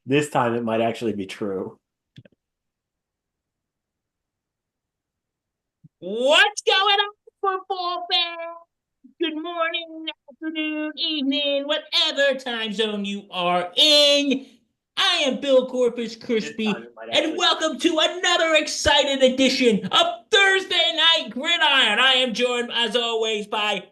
This time it might actually be true. What's going on, football fans? Good morning, afternoon, evening, whatever time zone you are in. I am Bill Corpus This time Crispy, it might and actually be welcome to another excited edition of Thursday Night Gridiron. I am joined, as always, by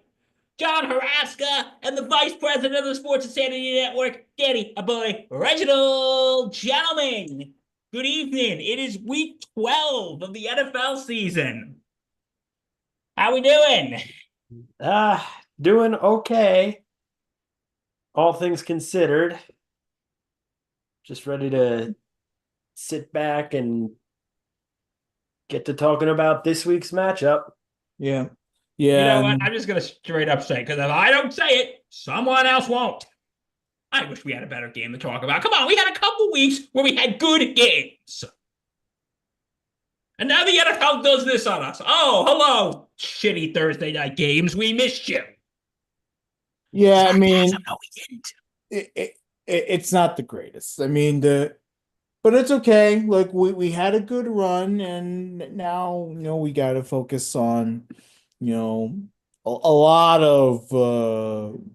John Haraska and the Vice President of the Sports Insanity Network, Danny, a boy, Reginald. Gentlemen, good evening. It is week 12 of the NFL season. How we doing? doing okay, all things considered. Just ready to sit back and get to talking about this week's matchup. Yeah. You Yeah. know what? I'm just gonna straight up say, because if I don't say it, someone else won't. I wish we had a better game to talk about. Come on, we had a couple weeks where we had good games. And now the NFL does this on us. Oh, hello, shitty Thursday night games. We missed you. Yeah, I Sarcasm, mean, no, we didn't. it's not the greatest. I mean, but it's okay. Like we had a good run, and now we got to focus on you know a lot of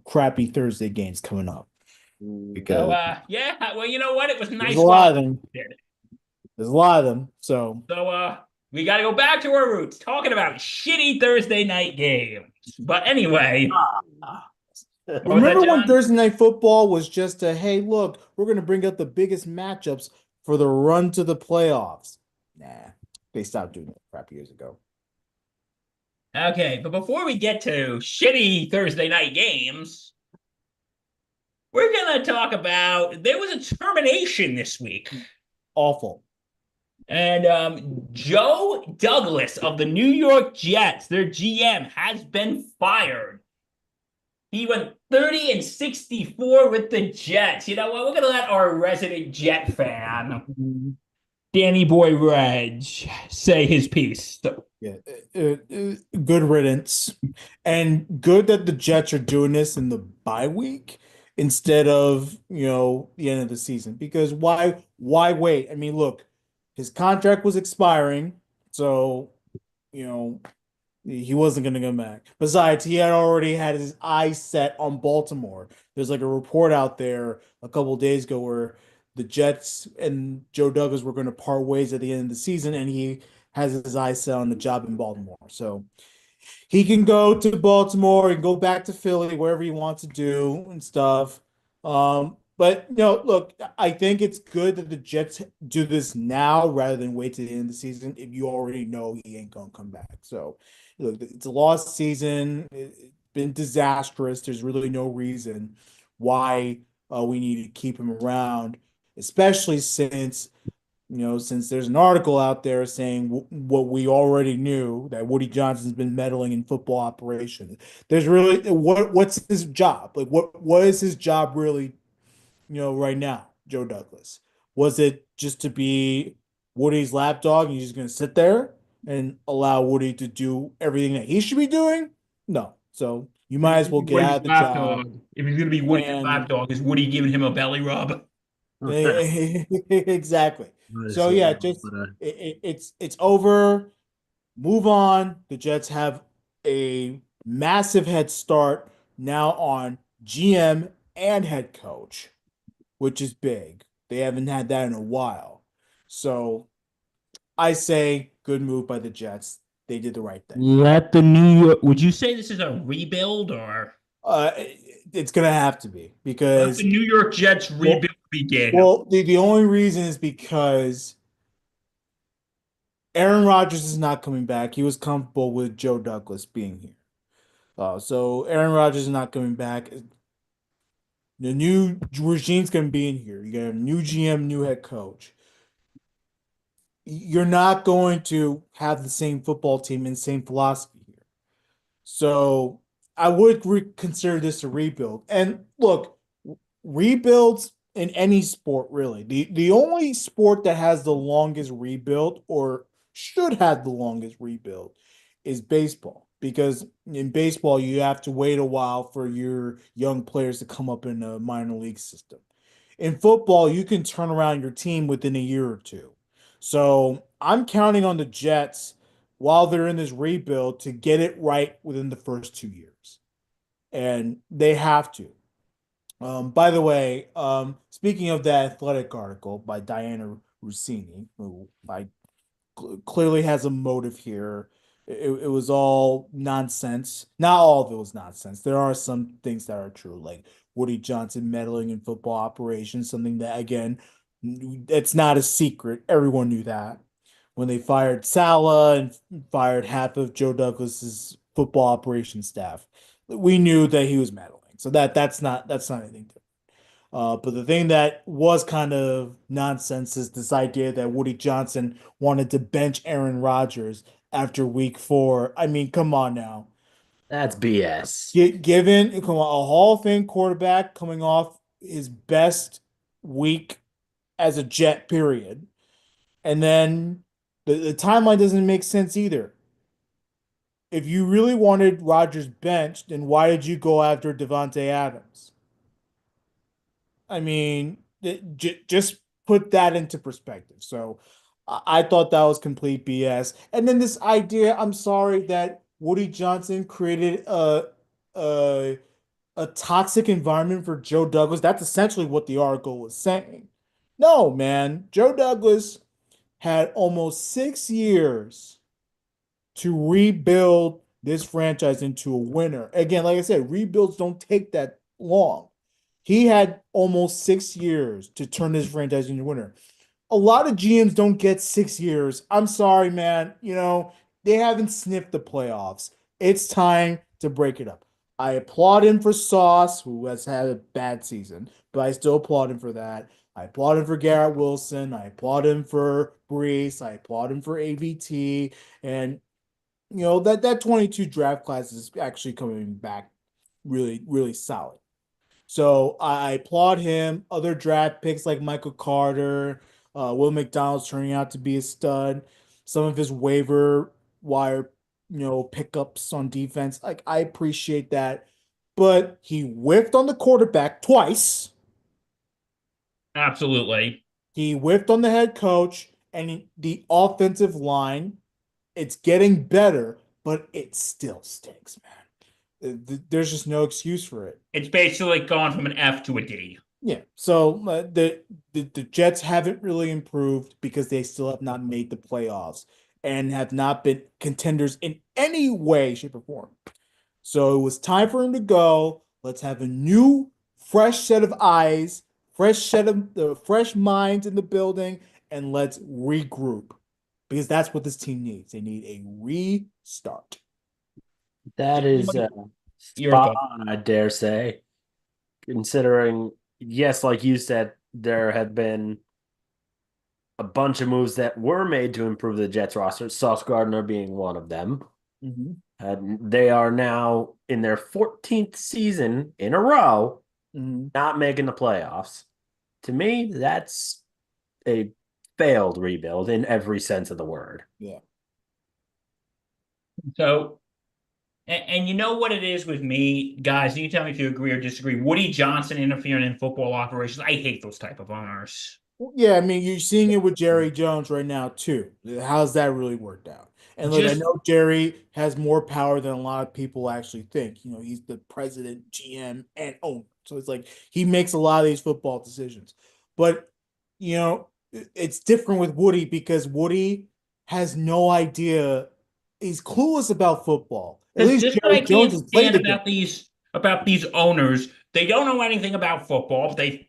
crappy Thursday games coming up So, because yeah, well, you know what? It was there's a nice while lot of it them. did. There's a lot of them. So So, we got to go back to our roots, talking about shitty Thursday night games. But anyway, Ah. what was that, remember when John? Thursday Night Football was just a hey, look, we're gonna bring up the biggest matchups for the run to the playoffs? Nah, they stopped doing that crap years ago. Okay, but before we get to shitty Thursday night games, we're gonna talk about there was a termination this week, Awful. and Joe Douglas of the New York Jets, their GM, has been fired. He went 30-64 with the Jets. You know what? We're gonna let our resident Jet fan, Danny Boy Reg, say his piece. So, Yeah, good riddance, and good that the Jets are doing this in the bye week instead of the end of the season. Because why wait? I mean, look, his contract was expiring, so you know he wasn't going to come back. Besides, he had already had his eyes set on Baltimore. There's like a report out there a couple of days ago where the Jets and Joe Douglas were going to part ways at the end of the season, and he has his eyes set on the job in Baltimore. So he can go to Baltimore and go back to Philly, wherever he wants to do and stuff. But look, I think it's good that the Jets do this now rather than wait to the end of the season if you already know he ain't gonna come back. So, look, it's a lost season. It's been disastrous. There's really no reason why we need to keep him around, especially since there's an article out there saying what we already knew that Woody Johnson's been meddling in football operations. There's really what's his job? Like what is his job really, right now, Joe Douglas? Was it just to be Woody's lapdog and he's just gonna sit there and allow Woody to do everything that he should be doing? No. So you might as well get Woody's out of the job. lapdog. If he's gonna be Woody's And lapdog, is Woody giving him a belly rub? exactly. So Honestly, yeah, no, just but it's over. Move on. The Jets have a massive head start now on GM and head coach, which is big. They haven't had that in a while. So I say good move by the Jets. They did the right thing. Let the New York. Would you say this is a rebuild or Uh, it's gonna have to be let the because New York Jets well, rebuild begin? the only reason is because Aaron Rodgers is not coming back. He was comfortable with Joe Douglas being here. So Aaron Rodgers is not coming back. The new regime's going to be in here. You got a new GM, new head coach. You're not going to have the same football team and same philosophy here. So I would consider this a rebuild. And look, rebuilds in any sport, really. The only sport that has the longest rebuild or should have the longest rebuild is baseball. Because in baseball, you have to wait a while for your young players to come up in a minor league system. In football, you can turn around your team within a year or two. So I'm counting on the Jets while they're in this rebuild to get it right within the first 2 years. And they have to. By the way, speaking of that athletic article by Diana Rossini, who I clearly has a motive here. It was all nonsense. Not all of it was nonsense. There are some things that are true, like Woody Johnson meddling in football operations, something that, again, it's not a secret. Everyone knew that. When they fired Salah and fired half of Joe Douglas's football operations staff, we knew that he was meddling. So that's not anything. But the thing that was kind of nonsense is this idea that Woody Johnson wanted to bench Aaron Rodgers after week 4. I mean, come on now. That's BS. Given come on, a Hall of Fame quarterback coming off his best week as a Jet, period. And then the timeline doesn't make sense either. If you really wanted Rodgers benched, then why did you go after Devontae Adams? I mean, just put that into perspective. So I thought that was complete BS. And then this idea, I'm sorry, that Woody Johnson created a a toxic environment for Joe Douglas. That's essentially what the article was saying. No, man, Joe Douglas had almost 6 years to rebuild this franchise into a winner. Again, like I said, rebuilds don't take that long. He had almost 6 years to turn this franchise into a winner. A lot of GMs don't get 6 years. I'm sorry, man. They haven't sniffed the playoffs. It's time to break it up. I applaud him for Sauce, who has had a bad season, but I still applaud him for that. I applaud him for Garrett Wilson. I applaud him for Brees. I applaud him for AVT. And that 22 draft class is actually coming back really, really solid. So I applaud him. Other draft picks like Michael Carter, Will McDonald's turning out to be a stud. Some of his waiver wire, pickups on defense. Like, I appreciate that. But he whiffed on the quarterback twice. Absolutely. He whiffed on the head coach and the offensive line. It's getting better, but it still stinks, man. There's just no excuse for it. It's basically gone from an F to a D. Yeah. So the Jets haven't really improved because they still have not made the playoffs and have not been contenders in any way, shape, or form. So it was time for him to go. Let's have a new, fresh set of eyes, fresh set of the fresh minds in the building, and let's regroup because that's what this team needs. They need a restart. That is Your spot thought. on, I dare say. Considering, yes, like you said, there had been a bunch of moves that were made to improve the Jets roster, Sauce Gardner being one of them. Mm-hmm. They are now in their 14th season in a row, Mm-hmm. not making the playoffs. To me, that's a failed rebuild in every sense of the word. Yeah. So, and you know what it is with me, guys? You tell me if you agree or disagree. Woody Johnson interfering in football operations. I hate those type of owners. Yeah, I mean, you're seeing it with Jerry Jones right now too. How's that really worked out? And look, I Just know Jerry has more power than a lot of people actually think. He's the president, GM, and owner. So it's like he makes a lot of these football decisions. But, it's different with Woody because Woody has no idea. He's clueless about football. At because least this is what Jerry I Jones can't has played stand the game. about these owners. They don't know anything about football. They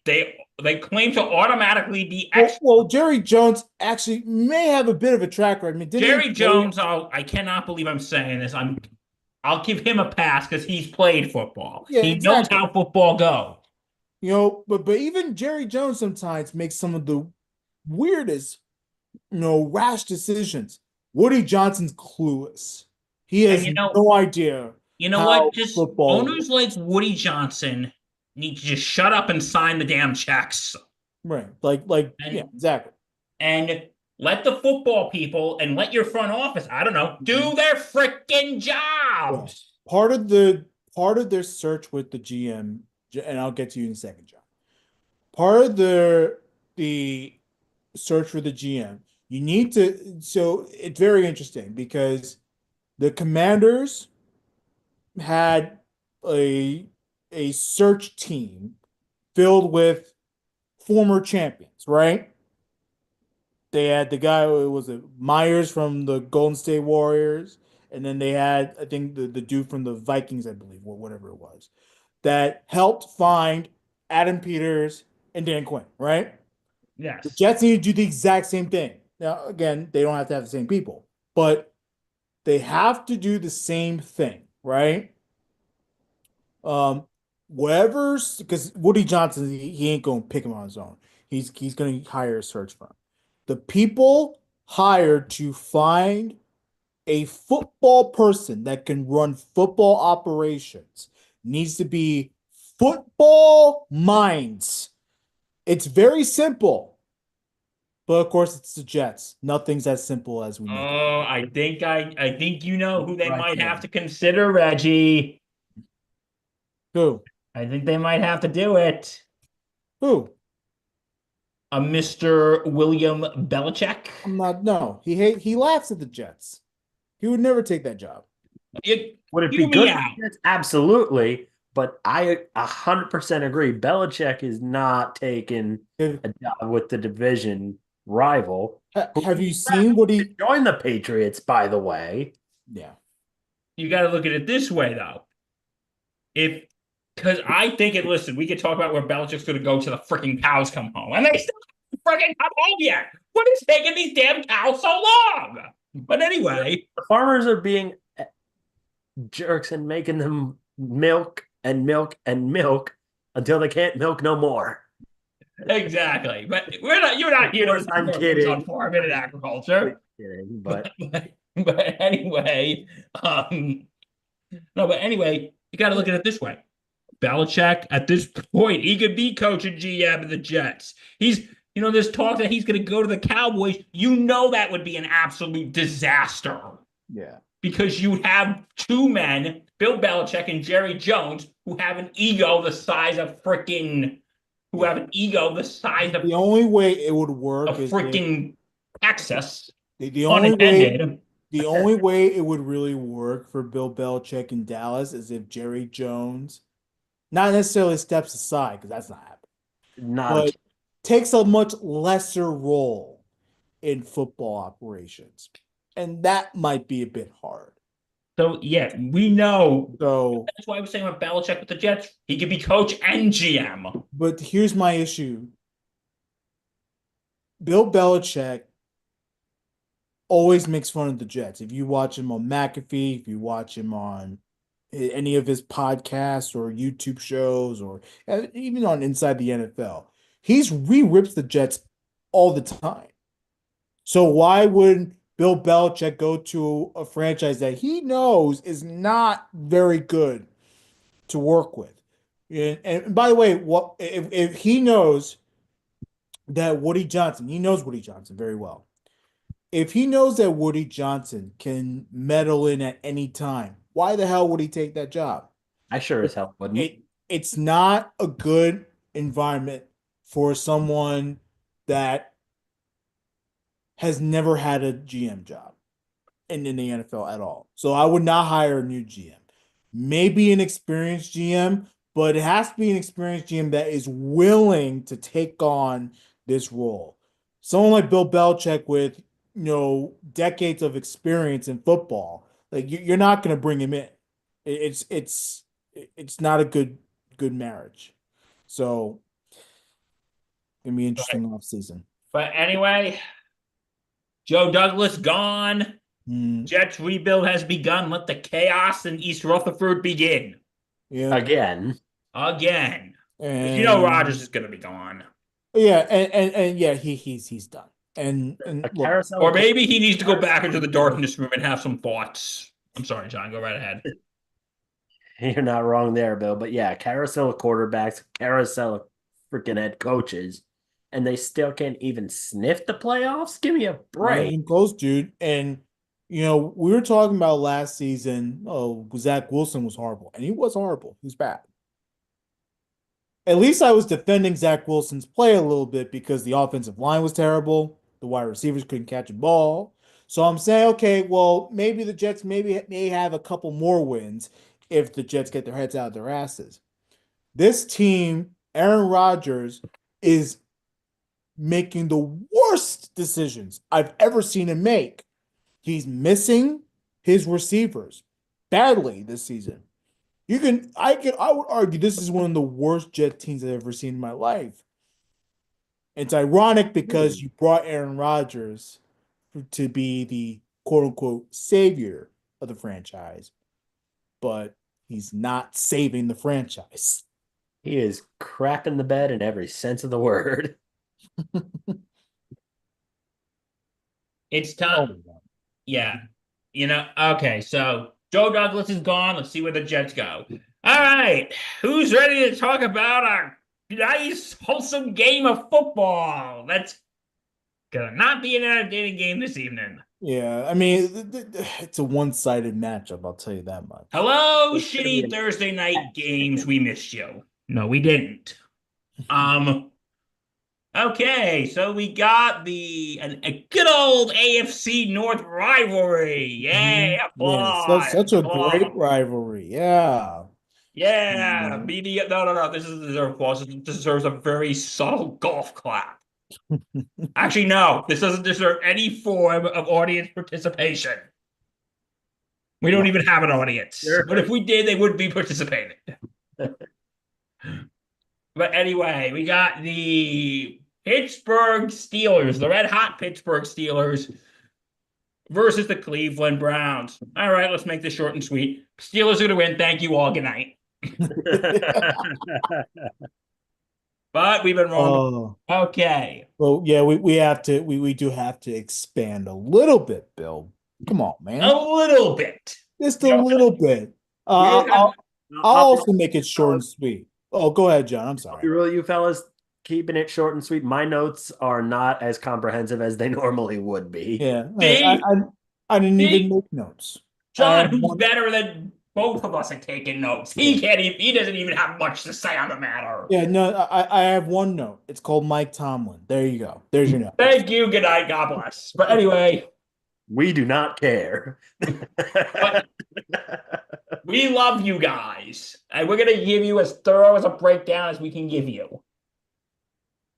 claim to automatically be Well, experts. well, Jerry Jones actually may have a bit of a track record. I mean, didn't he Jerry play? Jones, I cannot believe I'm saying this. I'll give him a pass because he's played football. Yeah, He knows exactly. how football go. But even Jerry Jones sometimes makes some of the weirdest, rash decisions. Woody Johnson's clueless. He And has no idea you know how what? Just football owners works. like Woody Johnson need to just shut up and sign the damn checks. Right. Like, yeah, And exactly. and let the football people and let your front office, I don't know, Mhm. do their freaking Yeah. jobs. Part of their search with the GM, and I'll get to you in a second, John. part of the search for the GM, you need to. So it's very interesting because the Commanders had a a search team filled with former champions, right? They had the guy who was it Myers from the Golden State Warriors, and then they had I think the dude from the Vikings, I believe, or whatever it was, that helped find Adam Peters and Dan Quinn, right? The Yes. Jets need to do the exact same thing. Now, again, they don't have to have the same people, but they have to do the same thing, right? Um, whatever's because Woody Johnson, he ain't gonna pick him on his own. He's gonna hire a search firm. The people hired to find a football person that can run football operations needs to be football minds. It's very simple, but of course it's the Jets. Nothing's as simple as we make it. Oh, I think you know who they Right might there. have to consider, Reggie. Who? I think they might have to do it. Who? A Mr. William Belichick. I'm not. No, he laughs at the Jets. He would never take that job. You, Would it be hear me good for out. the Jets? Absolutely. But I 100% agree. Belichick is not taking Have, a job with the division rival, who have you he seen left what to he? join the Patriots, by the way. Yeah. You got to look at it this way, though. If Because I think it. Listen, we could talk about where Belichick's going to go till the freaking cows come home, and they still haven't freaking come home yet. What is taking these damn cows so long? But anyway, The farmers are being jerks and making them milk and milk and milk until they can't milk no more. exactly. But we're not. You're not Of here to course, I'm report things on kidding. farming and Quite agriculture. kidding, But, but but anyway, no. But anyway, you got to look at it this way. Belichick, at this point, he could be coaching GM of the Jets. There's talk that he's going to go to the Cowboys. You know that would be an absolute disaster Yeah. because you have two men, Bill Belichick and Jerry Jones, who have an ego the size of freaking, who have Yeah. an ego the size The only way it would work of is if freaking Texas, the only way unintended. the only way it would really work for Bill Belichick in Dallas is if Jerry Jones not necessarily steps aside because that's not happening, not a but takes a much lesser role in football operations. And that might be a bit hard. So yeah, we know. So, That's why I was saying with Belichick with the Jets, he could be coach and GM. but here's my issue. Bill Belichick always makes fun of the Jets. If you watch him on McAfee, if you watch him on any of his podcasts or YouTube shows, or even on Inside the NFL, he rips the Jets all the time. So why would Bill Belichick go to a franchise that he knows is not very good to work with? And by the way, what if he knows that Woody Johnson, he knows Woody Johnson very well. If he knows that Woody Johnson can meddle in at any time, why the hell would he take that job? I sure as It, hell wouldn't. it's not a good environment for someone that has never had a GM job in the NFL at all. So I would not hire a new GM. Maybe an experienced GM, but it has to be an experienced GM that is willing to take on this role. Someone like Bill Belichick with decades of experience in football, like you're not going to bring him in. It's not a good marriage. So gonna be But, interesting off season. but anyway, Joe Douglas gone. Mm, Jets rebuild has begun. Let the chaos in East Rutherford begin yeah, Again, again. Because you know Rodgers and is going to be gone. yeah, and yeah, he's done. And a look, carousel Or of maybe he needs to go back into the carousel. darkness room and have some thoughts. I'm sorry, John. Go right ahead. You're not wrong there, Bill. But yeah, carousel of quarterbacks, carousel of freaking head coaches, and they still can't even sniff the playoffs. Give me a not break. even close, dude. And we were talking about last season. Oh, Zach Wilson was horrible, and he was horrible. He was bad. at least I was defending Zach Wilson's play a little bit because the offensive line was terrible. The wide receivers couldn't catch a ball. So I'm saying, okay, well, maybe the Jets maybe may have a couple more wins if the Jets get their heads out of their asses. This team, Aaron Rodgers, is making the worst decisions I've ever seen him make. He's missing his receivers badly this season. I would argue this is one of the worst Jet teams I've ever seen in my life. It's ironic because Hmm. you brought Aaron Rodgers to be the quote unquote savior of the franchise, but he's not saving the franchise. He is crapping the bed in every sense of the word. It's time. Oh my God. Yeah. Okay, so Joe Douglas is gone. Let's see where the Jets go. All right. Who's ready to talk about a nice, wholesome game of football? That's gonna not be an entertaining game this evening. Yeah, I mean, it's a one-sided matchup, I'll tell you that much. Hello, It's gonna be shitty an Thursday night ass game. games. We missed you. No, we didn't. Um, okay, so we got a good old AFC North rivalry. Yay, Mhm. Yeah, applause, such a great applause. rivalry. Yeah. Yeah, Mhm. media. No, no, no. This is deserves applause. This deserves a very subtle golf clap. Actually, no. This doesn't deserve any form of audience participation. We don't Well, even have an audience. But if Sure. we did, they would be participating. But anyway, we got the Pittsburgh Steelers, the red hot Pittsburgh Steelers versus the Cleveland Browns. All right, let's make this short and sweet. Steelers are going to win. Thank you all. Good night. But we've been wrong. oh, Okay. well, yeah, we do have to expand a little bit, Bill. Come on, A man. little bit. Just a We don't, little bit. we Uh, don't have, I'll I'll be, also make it short and sweet. Oh, go ahead, John. I'm I'll be sorry. real, you fellas. Keeping it short and sweet. My notes are not as comprehensive as they normally would be. Yeah, see, I didn't even see, make notes. I John, have who's one. better than both of us at taking notes. Yeah, He doesn't even have much to say on the matter. yeah. No, I have one note. It's called Mike Tomlin. There you go. There's your note. Thank you. Good night. God bless. But anyway, We do not care. but we love you guys. And we're going to give you as thorough as a breakdown as we can give you.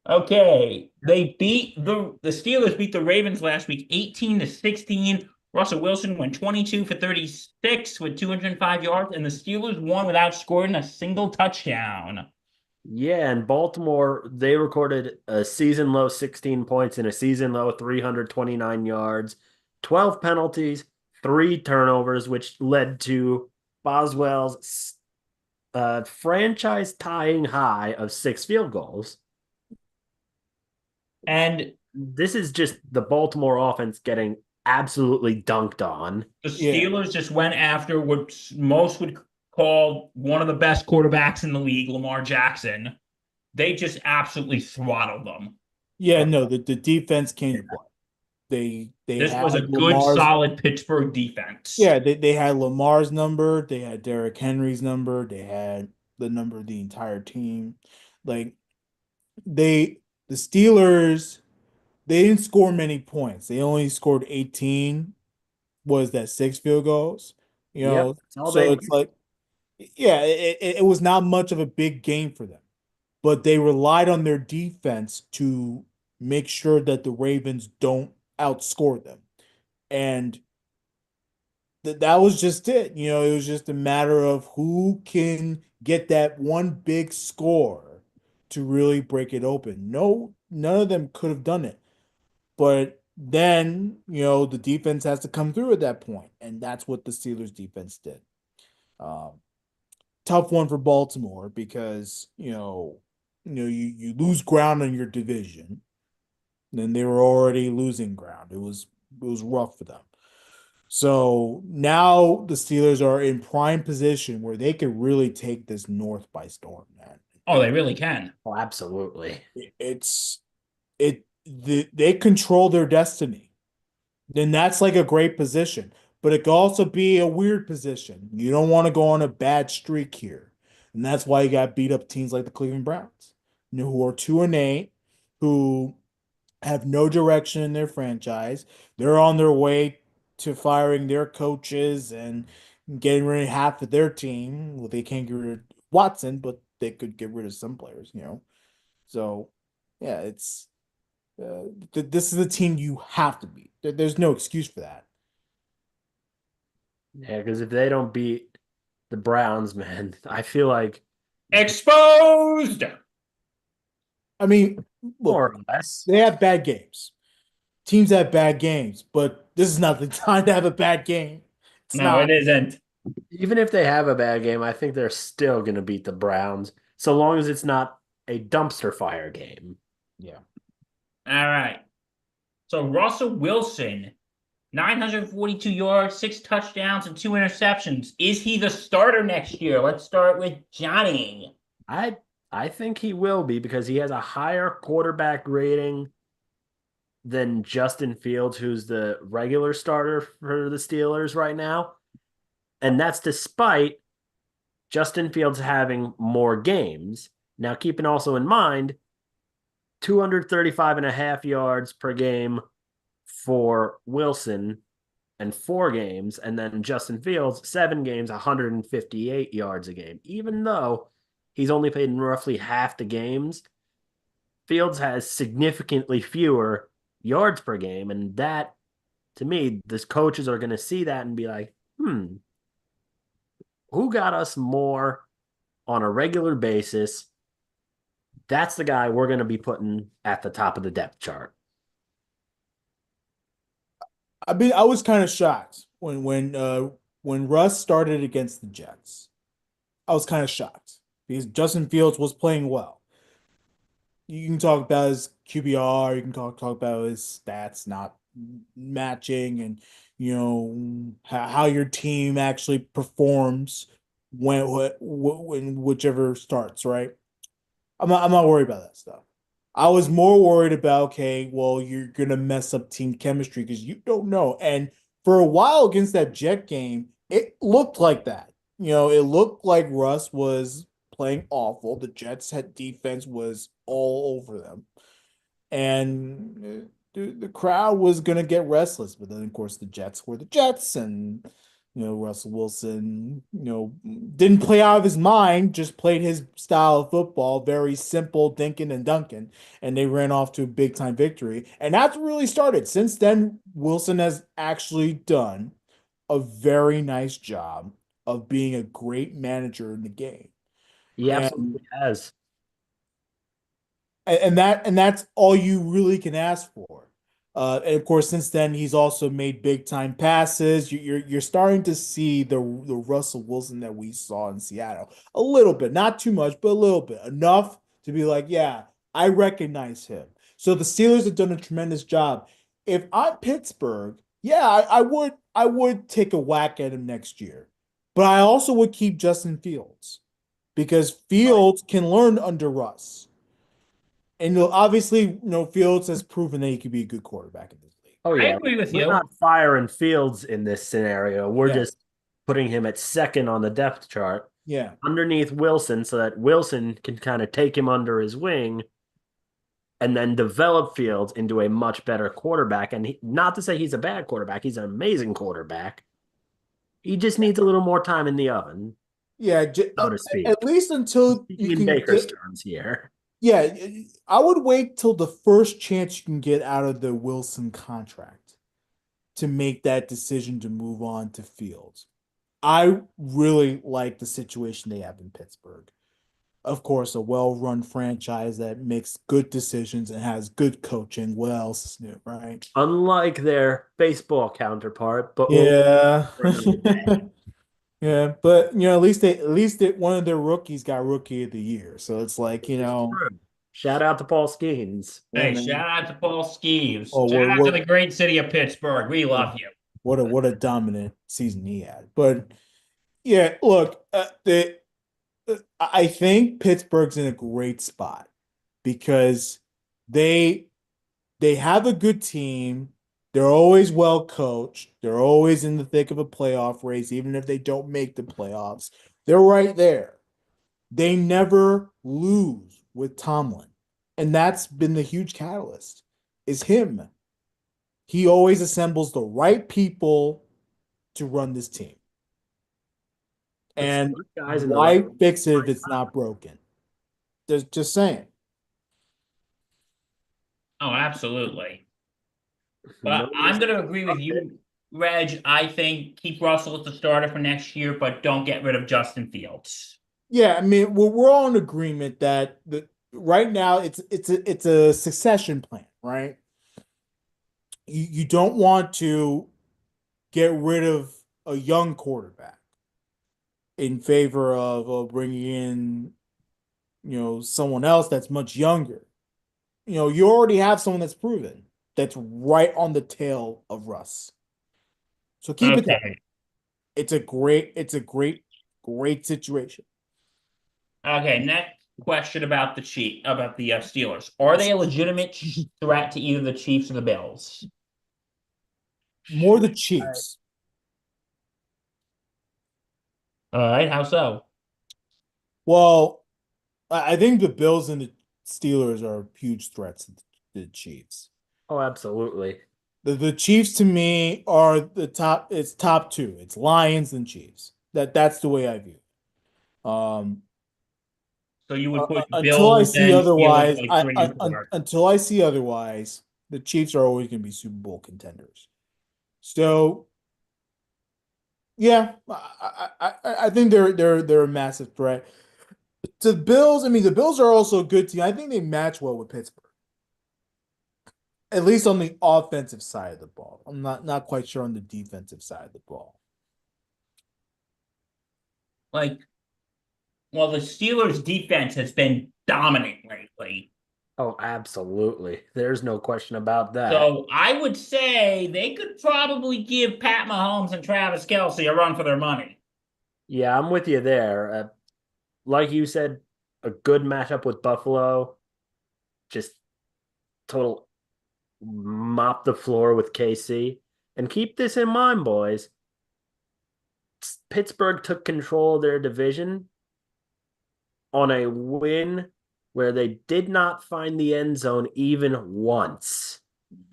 Okay. The Steelers beat the Ravens last week 18-16. Russell Wilson went 22 for 36 with 205 yards, and the Steelers won without scoring a single touchdown. Yeah, and Baltimore, they recorded a season low 16 points and a season low 329 yards, 12 penalties, three turnovers, which led to Boswell's franchise tying high of six field goals. And This is just the Baltimore offense getting absolutely dunked on. the Yeah, Steelers just went after what most would call one of the best quarterbacks in the league, Lamar Jackson. They just absolutely throttled them. yeah. No, the defense came to play. They This had was a good, Lamar's. solid Pittsburgh defense. Yeah, they had Lamar's number. They had Derrick Henry's number. They had the number of the entire team. Like they, the Steelers, they didn't score many points. They only scored 18. Was that six field goals? You Yep, know, that's all so they. it's like, yeah, it was not much of a big game for them, but they relied on their defense to make sure that the Ravens don't outscore them. And that was just it. You know, it was just a matter of who can get that one big score to really break it open. No, none of them could have done it. But then, the defense has to come through at that point, and that's what the Steelers defense did. Um, Tough one for Baltimore because, you lose ground in your division. And they were already losing ground. It was rough for them. So now the Steelers are in prime position where they could really take this North by storm, man. Oh, they really can. Oh, absolutely. It's they control their destiny. Then that's like a great position, but it could also be a weird position. You don't want to go on a bad streak here. And that's why he got beat up teams like the Cleveland Browns, who are 2-8, who have no direction in their franchise. They're on their way to firing their coaches and getting rid of half of their team. Well, they can't get rid of Watson, but they could get rid of some players. So, yeah, it's this is the team you have to beat. There's no excuse for that. Yeah, because if they don't beat the Browns, man, I feel like Exposed. I mean, more look, or less. they have bad games. Teams have bad games, but this is not the time to have a bad game. It's No, not. it isn't. Even if they have a bad game, I think they're still going to beat the Browns, so long as it's not a dumpster fire game. Yeah. All right. So Russell Wilson, 942 yards, 6 touchdowns, and 2 interceptions. Is he the starter next year? Let's start with Johnny. I I think he will be because he has a higher quarterback rating than Justin Fields, who's the regular starter for the Steelers right now. And that's despite Justin Fields having more games. Now, keeping also in mind 235 and a half yards per game for Wilson and 4 games, and then Justin Fields, 7 games, 158 yards a game. Even though he's only played in roughly half the games, Fields has significantly fewer yards per game. And that, to me, the coaches are going to see that and be like, who got us more on a regular basis? That's the guy we're going to be putting at the top of the depth chart. I mean, I was kind of shocked when Russ started against the Jets. I was kind of shocked because Justin Fields was playing well. You can talk about his QBR, you can talk about his stats not matching, and how your team actually performs when whichever starts, right? I'm not worried about that stuff. I was more worried about, okay, well, you're gonna mess up team chemistry because you don't know. And for a while against that Jet game, it looked like that. It looked like Russ was playing awful. The Jets had defense was all over them, and the crowd was gonna get restless. But then, of course, the Jets were the Jets, and Russell Wilson, didn't play out of his mind, just played his style of football, very simple, dinking and dunking, and they ran off to a big time victory. And that's really started. Since then, Wilson has actually done a very nice job of being a great manager in the game. He And absolutely has. that's all you really can ask for. And of course, since then he's also made big time passes. You're starting to see the Russell Wilson that we saw in Seattle a little bit, not too much, but a little bit, enough to be like, yeah, I recognize him. So the Steelers have done a tremendous job. If I'm Pittsburgh, yeah, I would take a whack at him next year, but I also would keep Justin Fields because Fields can learn under Russ. And obviously, Fields has proven that he could be a good quarterback in this league. Oh, I yeah. agree with We're you. not firing Fields in this scenario. We're Yeah, just putting him at second on the depth chart yeah, underneath Wilson so that Wilson can kind of take him under his wing and then develop Fields into a much better quarterback. And not to say he's a bad quarterback, he's an amazing quarterback. He just needs a little more time in the oven, yeah. so to At speak. least until Speaking you in can Baker's get. terms here. Yeah, I would wait till the first chance you can get out of the Wilson contract to make that decision to move on to Fields. I really like the situation they have in Pittsburgh. Of course, a well-run franchise that makes good decisions and has good coaching. What else is new, right? Unlike their baseball counterpart, but we'll Yeah. for another day. Yeah, but at least one of their rookies got rookie of the year. So it's like, It's true. Shout out to Paul Skeens. yeah, Hey, man. shout out to Paul Skeeves. Oh, Shout out to what the great city of Pittsburgh. We love you. what a dominant season he had. But yeah, look, I think Pittsburgh's in a great spot because they they have a good team. They're always well coached. They're always in the thick of a playoff race, even if they don't make the playoffs. They're right there. They never lose with Tomlin. And that's been the huge catalyst is him. He always assembles the right people to run this team. Puts the And right guys in the right. why fix it if it's not broken? Just saying. Oh, absolutely. But No I'm reason going to to agree with trust it. you, Reg. I think keep Russell as the starter for next year, but don't get rid of Justin Fields. Yeah, I mean, we're all in agreement that right now it's a succession plan, right? You don't want to get rid of a young quarterback in favor of bringing in, someone else that's much younger. You already have someone that's proven that's right on the tail of Russ. So keep it that way. Okay. It's a great situation. Okay. Next question about the Steelers. Are they a legitimate threat to either the Chiefs or the Bills? More the I- Chiefs. All right. How so? Well, I think the Bills and the Steelers are huge threats to the Chiefs. Oh, absolutely. The Chiefs to me are the top. It's top two. It's Lions and Chiefs. That's the way I view it. So you would put the Until I Bills see and Steelers otherwise, at like 3 and 4. until I see otherwise, the Chiefs are always going to be Super Bowl contenders. So yeah, I think they're a massive threat. To the Bills, I mean, the Bills are also a good team. I think they match well with Pittsburgh, at least on the offensive side of the ball. I'm not quite sure on the defensive side of the ball. Like, well, the Steelers' defense has been dominant lately. Oh, absolutely. There's no question about that. So I would say they could probably give Pat Mahomes and Travis Kelce a run for their money. Yeah, I'm with you there. Like you said, a good matchup with Buffalo. Just total mop the floor with KC. And keep this in mind, boys. Pittsburgh took control of their division on a win where they did not find the end zone even once.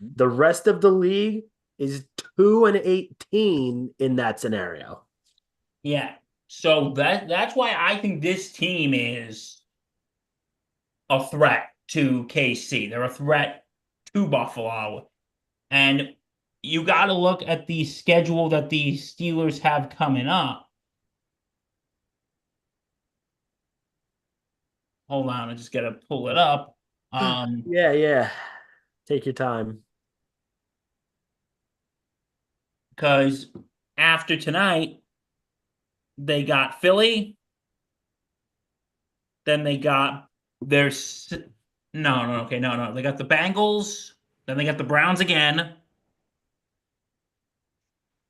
The rest of the league is 2-18 in that scenario. Yeah. So that's why I think this team is a threat to KC. They're a threat to Buffalo. And you got to look at the schedule that the Steelers have coming up. Hold on, I just got to pull it up. Yeah, yeah. Take your time. Because after tonight, they got Philly, then they got their no, no, okay, no, no. They got the Bengals, then they got the Browns again,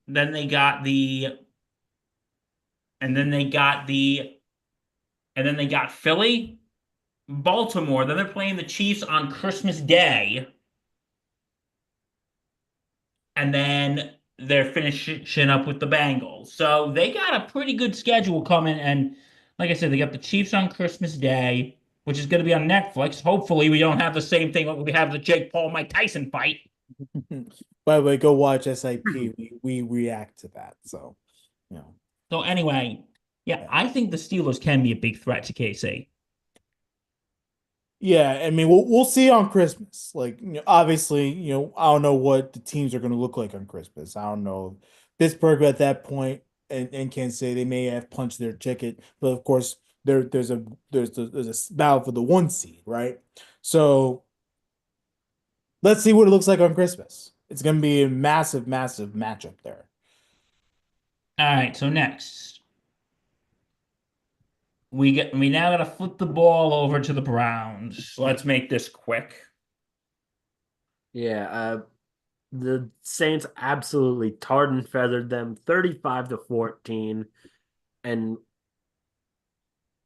then they got the and then they got the and then they got Philly, Baltimore, then they're playing the Chiefs on Christmas Day, and then they're finishing up with the Bengals. So they got a pretty good schedule coming. And like I said, they got the Chiefs on Christmas Day, which is going to be on Netflix. Hopefully, we don't have the same thing we have the Jake Paul Mike Tyson fight. By the way, go watch SIP. We react to that. So, you know. So anyway, yeah, I think the Steelers can be a big threat to KC. Yeah, I mean, we'll see on Christmas. Like, obviously, I don't know what the teams are going to look like on Christmas. I don't know. Pittsburgh at that point and can say they may have punched their ticket, but of course, there's a battle for the one seed, right? So let's see what it looks like on Christmas. It's going to be a massive, massive matchup there. All right, so next we now got to flip the ball over to the Browns. Let's make this quick. Yeah, the Saints absolutely tarred and feathered them 35-14. And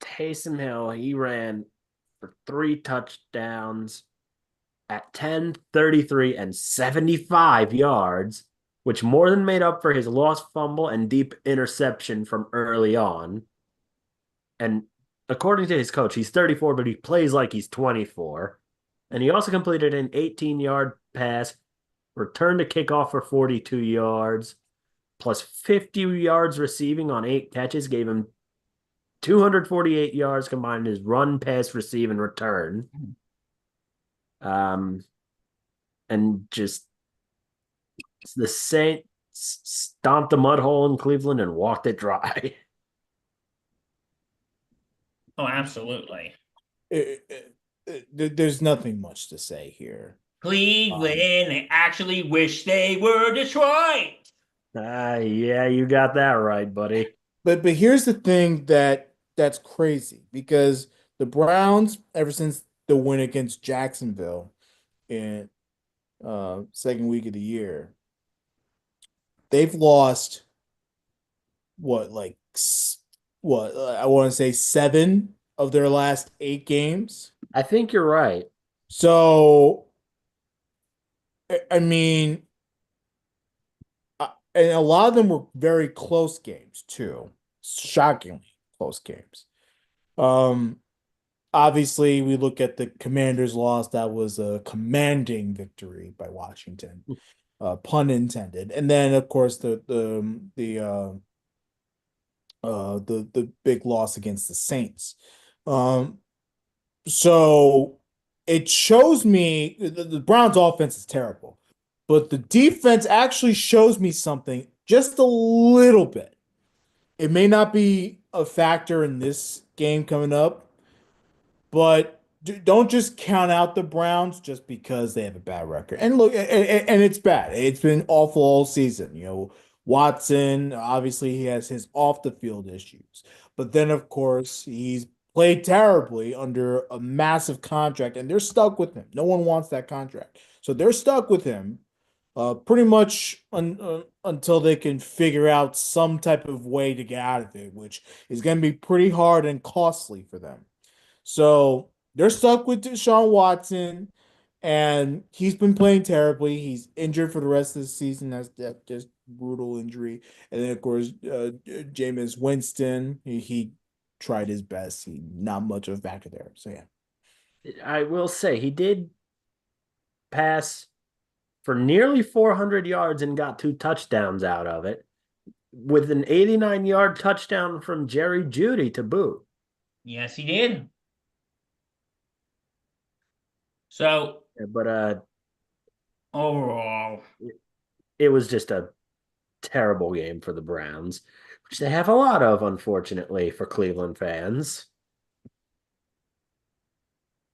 Taysom Hill, he ran for 3 touchdowns at 10, 33, and 75 yards, which more than made up for his lost fumble and deep interception from early on. And according to his coach, he's 34, but he plays like he's 24. And he also completed an 18-yard pass, returned a kickoff for 42 yards, plus 50 yards receiving on 8 catches, gave him 248 yards combined his run, pass, receive, and return. Um, and just the Saints stomped a mud hole in Cleveland and walked it dry. Oh, absolutely. There's nothing much to say here. Cleveland, Um, they actually wish they were Detroit. Yeah, you got that right, buddy. but here's the thing that's crazy because the Browns, ever since the win against Jacksonville in second week of the year, they've lost what what I want to say 7 of their last 8 games. I think you're right. So I mean, and a lot of them were very close games too, shockingly close games. Um, Obviously, we look at the Commanders' loss. That was a commanding victory by Washington, pun intended. And then, of course, the big loss against the Saints. Um, so it shows me the Browns' offense is terrible, but the defense actually shows me something just a little bit. It may not be a factor in this game coming up, but don't just count out the Browns just because they have a bad record. And look, and it's bad. It's been awful all season. Watson, obviously, he has his off the field issues. But then, of course, he's played terribly under a massive contract, and they're stuck with him. No one wants that contract. So they're stuck with him pretty much until they can figure out some type of way to get out of it, which is going to be pretty hard and costly for them. So they're stuck with Deshaun Watson, and he's been playing terribly. He's injured for the rest of the season. That's just brutal injury. And then of course, Jameis Winston, he tried his best. He not much of a factor there. So yeah. I will say he did pass for nearly 400 yards and got 2 touchdowns out of it, with an 89-yard touchdown from Jerry Jeudy to boot. Yes, he did. So But overall, it was just a terrible game for the Browns, which they have a lot of, unfortunately, for Cleveland fans.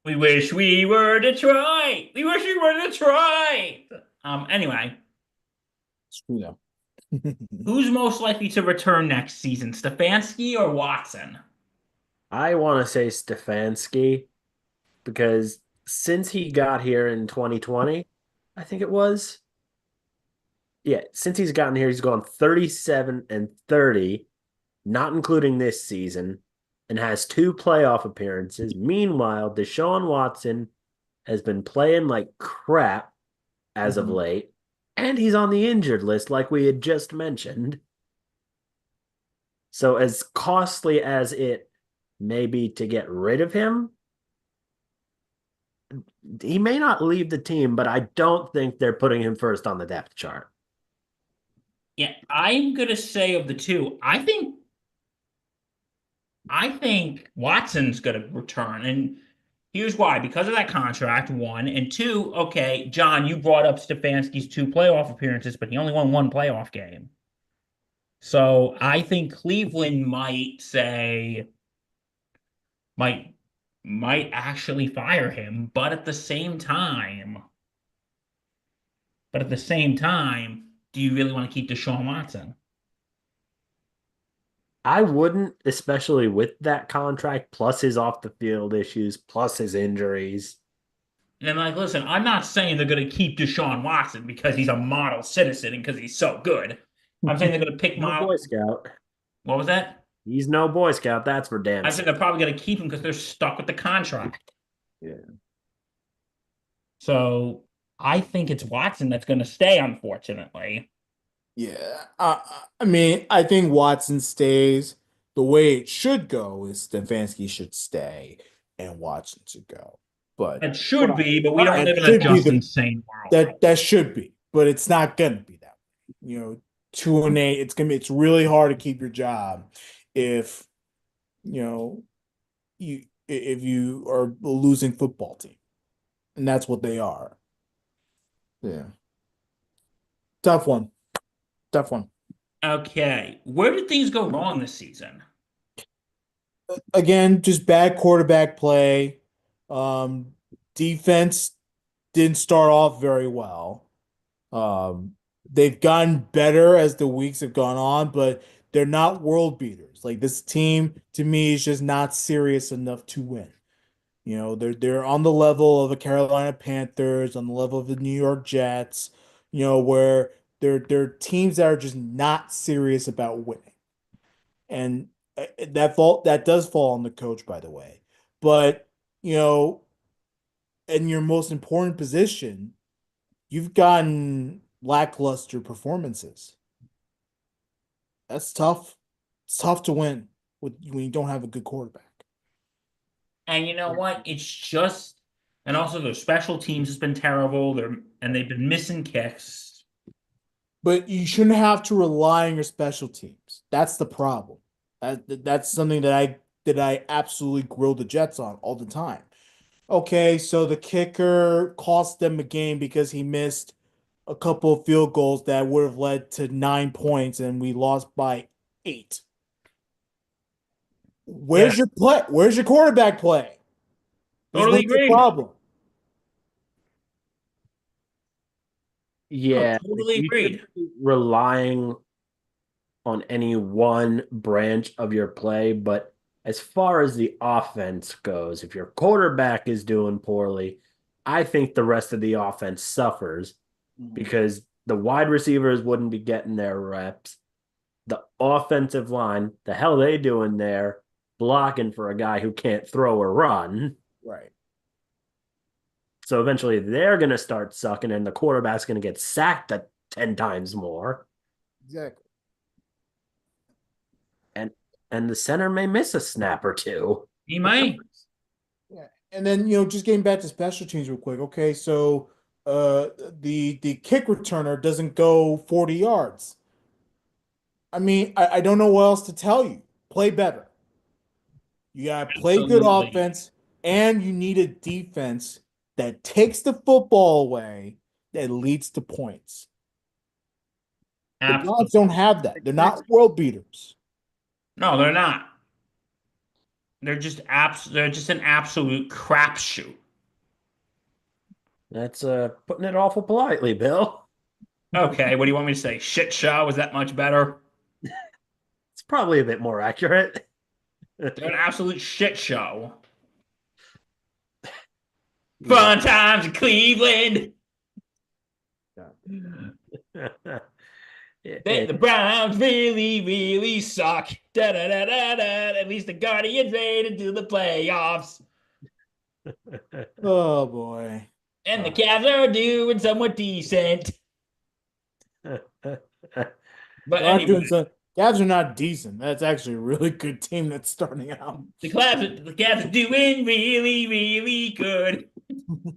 we wish we were Detroit. We wish we were Detroit. Anyway, Screw them. who's most likely to return next season, Stefanski or Watson? I want to say Stefanski because since he got here in 2020, I think it was, yeah, since he's gotten here, he's gone 37 and 30, not including this season, and has 2 playoff appearances. Meanwhile, Deshaun Watson has been playing like crap as of Mhm. late, and he's on the injured list, like we had just mentioned. So, as costly as it may be to get rid of him, he may not leave the team, but I don't think they're putting him first on the depth chart. Yeah, I'm gonna say of the two, I think Watson's gonna return, and here's why: because of that contract, one, and two. Okay, John, you brought up Stefanski's 2 playoff appearances, but he only won one playoff game. So I think Cleveland might might actually fire him, but at the same time, do you really want to keep Deshaun Watson? I wouldn't, especially with that contract, plus his off the field issues, plus his injuries. And like, listen, I'm not saying they're going to keep Deshaun Watson because he's a model citizen and because he's so good. I'm saying they're going to pick No Boy model. Scout. What was that? He's no Boy Scout, that's for damn I said sure. they're probably going to keep him because they're stuck with the contract. Yeah. So I think it's Watson that's going to stay, unfortunately. Yeah. I mean, I think Watson stays. The way it should go is Stefanski should stay and Watson should go. But It should be, but we don't that live in a should be just the insane world. that should be, but it's not gonna be that way. 2-8, it's really hard to keep your job if you know if you are a losing football team. And that's what they are. Yeah. Tough one. Tough one. Okay, where did things go wrong this season? Again, just bad quarterback play. Um, Defense didn't start off very well. Um, they've gotten better as the weeks have gone on, but they're not world beaters. Like this team, to me, is just not serious enough to win. They're on the level of the Carolina Panthers, on the level of the New York Jets, where they're teams that are just not serious about winning. And that does fall on the coach, by the way. But, you know, in your most important position, you've gotten lackluster performances. That's tough. It's tough to win when you don't have a good quarterback. And you know what? It's just, and also their special teams has been terrible. They've been missing kicks. But you shouldn't have to rely on your special teams. That's the problem. That's something that I absolutely grill the Jets on all the time. Okay, so the kicker cost them a game because he missed a couple of field goals that would have led to 9 points, and we lost by 8. Yeah, Where's your play? Where's your quarterback play? Is totally what's the agreed. problem? No, Yeah, like totally you should agreed. be relying on any one branch of your play, but as far as the offense goes, if your quarterback is doing poorly, I think the rest of the offense suffers Mhm. because the wide receivers wouldn't be getting their reps. The offensive line, the hell they doing there blocking for a guy who can't throw or run. Right. So eventually they're going to start sucking and the quarterback's going to get sacked at 10 times more. Exactly. And the center may miss a snap or two. He Who might. knows? Yeah. And then, just getting back to special teams real quick. Okay, so the kick returner doesn't go 40 yards. I mean, I don't know what else to tell you. Play better. You got to play good Absolutely. offense, and you need a defense that takes the football away that leads to points. The Browns don't Absolutely. have that. They're not world beaters. No, they're not. They're just an absolute crapshoot. That's putting it awful politely, Bill. Okay, what do you want me to say? Shit show? Is that much better? It's probably a bit more accurate. They're an absolute shit show. Yeah. Fun times in Cleveland. The Browns really, really suck. Da, da, da, da, da. At least the Guardians made it to the playoffs. Oh boy. And the Cavs are doing somewhat decent. But They're not anyway, doing so. Cavs are not decent. That's actually a really good team that's starting out. the Cavs are doing really, really good.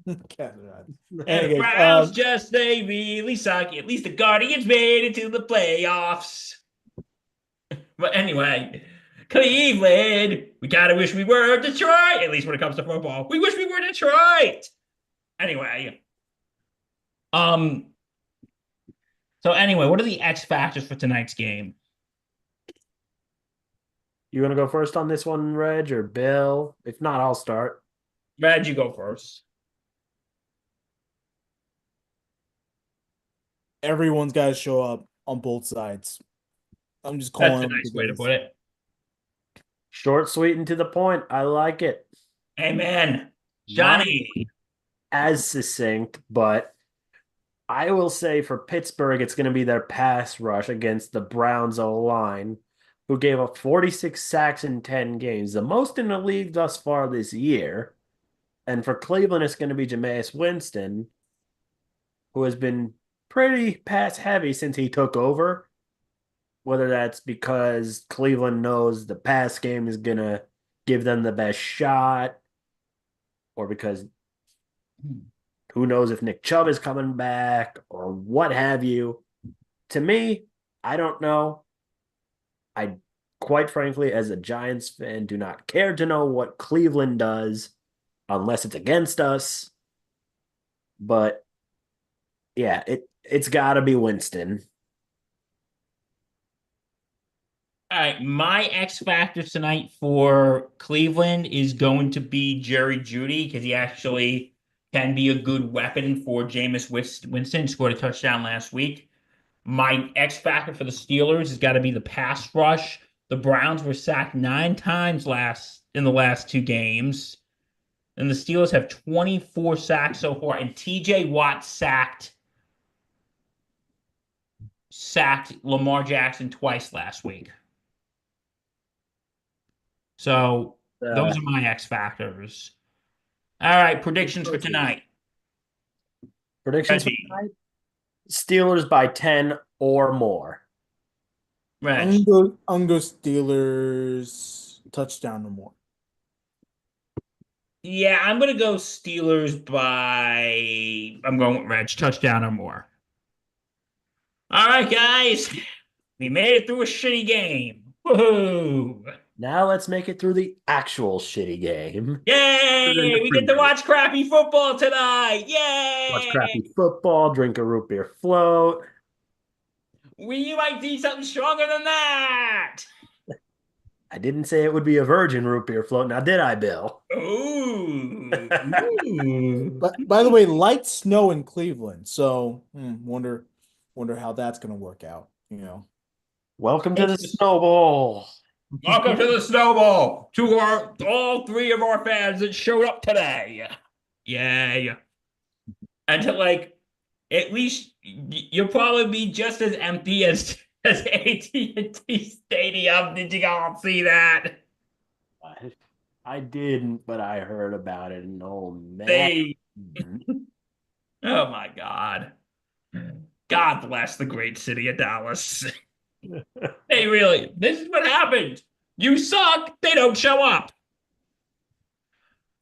Cavs are not. And the Anyways, Browns just, they really suck. At least the Guardians made it to the playoffs. But anyway, Cleveland, we gotta wish we were Detroit, at least when it comes to football. We wish we were Detroit. Anyway, um, so anyway, what are the X factors for tonight's game? You want to go first on this one, Reg or Bill? If not, I'll start. Brad, you go first. everyone's got to show up on both sides. I'm just That's calling a them nice way to because put it. Short, sweet, and to the point. I like it. Amen. Not Johnny. as succinct, but I will say for Pittsburgh, it's going to be their pass rush against the Browns O line, who gave up 46 sacks in 10 games, the most in the league thus far this year. And for Cleveland, it's going to be Jameis Winston, who has been pretty pass heavy since he took over. whether that's because Cleveland knows the pass game is going to give them the best shot, or because who knows if Nick Chubb is coming back or what have you. To me, I don't know. I quite frankly, as a Giants fan, do not care to know what Cleveland does unless it's against us. But yeah, it's got to be Winston. All right, my X factor tonight for Cleveland is going to be Jerry Jeudy because he actually can be a good weapon for Jameis Winston. Scored a touchdown last week. My X factor for the Steelers has got to be the pass rush. The Browns were sacked 9 times in the last 2 games, and the Steelers have 24 sacks so far. And T.J. Watt sacked Lamar Jackson twice last week. So those are my X factors. All right, predictions for tonight. Predictions for Reggie. tonight? Steelers by 10 or more. Reg. I'm go Steelers touchdown or more. Yeah, I'm gonna go Steelers by. I'm going with Reg, touchdown or more. All right, guys, we made it through a shitty game. Woohoo! Now let's make it through the actual shitty game. Yay! We get to watch crappy football tonight. Watch Yay! crappy football, drink a root beer float. You might do something stronger than that. I didn't say it would be a virgin root beer float. Now, did I, Bill? Ooh. Ooh. But by the way, light snow in Cleveland, so wonder how that's gonna work out. Welcome to the Snow Bowl. Welcome to the Snowball. To all 3 of our fans that showed up today. Yay. And to at least you'll probably be just as empty as AT&T Stadium. Did you all see that? I didn't, but I heard about it. And oh They, man. oh my God. God bless the great city of Dallas. This is what happened. You suck, they don't show up.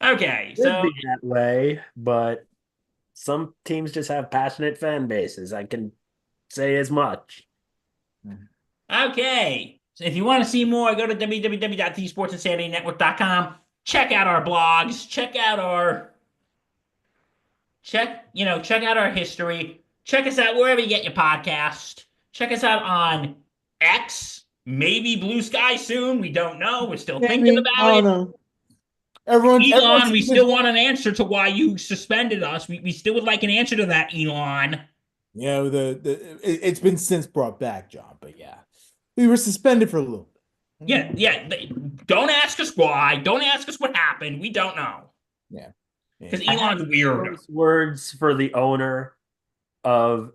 Okay, It so could be that way, but some teams just have passionate fan bases. I can say as much. okay. So if you want to see more, go to www.thesportsandsanityNetwork.com. Check out our blogs. Check out our history. Check us out wherever you get your podcast. Check us out on X, maybe Blue Sky soon. We don't know. We're still thinking about it. Know. Everyone, Elon, we still want an answer to why you suspended us. We still would like an answer to that, Elon. Yeah, it's been since brought back, John. But yeah, we were suspended for a little bit. Yeah. Don't ask us why. Don't ask us what happened. We don't know. Yeah. Because Elon's weird. Those words for the owner of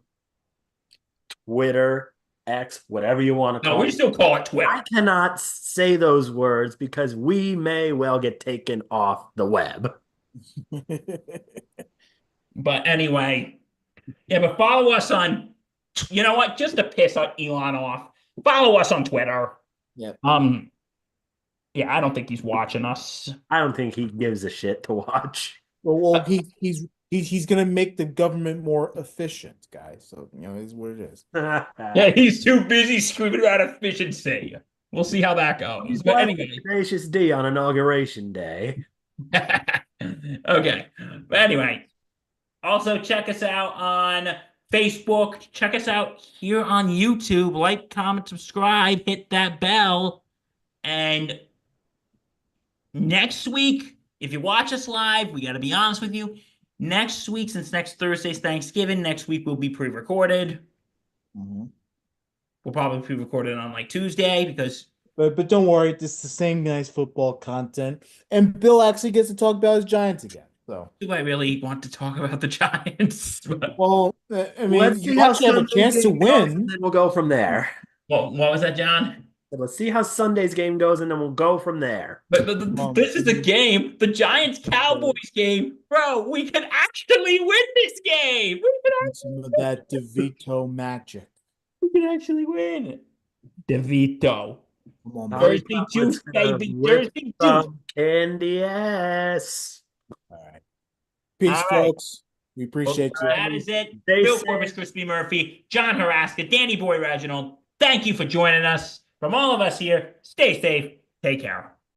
Twitter, X, whatever you want to No, call we it. still call it Twitter. I cannot say those words because we may well get taken off the web. But anyway, yeah, but follow us on, you know what? Just to piss Elon off, follow us on Twitter. Yeah. Yeah, I don't think he's watching us. I don't think he gives a shit to watch. Well, he's gonna make the government more efficient, guys. So is what it is. Yeah, he's too busy screaming about efficiency. We'll see how that goes. But anyway, Tenacious D on Inauguration Day. okay. But anyway, also check us out on Facebook. Check us out here on YouTube. Like, comment, subscribe, hit that bell. And next week, if you watch us live, we got to be honest with you. Next week, since next Thursday's Thanksgiving, next week will be pre-recorded. Mm-hmm. We'll probably pre-record it on Tuesday because. But don't worry, it's the same nice football content, and Bill actually gets to talk about his Giants again. So do I really want to talk about the Giants? Well, I mean, let's see you how actually have a chance to win. And then we'll go from there. Well, what was that, John? Let's see how Sunday's game goes, and then we'll go from there. But this is the game, the Giants-Cowboys game. Bro, we can actually win this game. Some of that DeVito magic. We can actually win. DeVito. Come on, baby. Jersey juice, baby. Whip Jersey juice. from candy ass. All right. Peace, All right. folks. We appreciate you. That is it. Stay Bill safe. Corbis, Crispy Murphy, John Haraska, Danny Boy Reginald. Thank you for joining us. From all of us here, stay safe. Take care.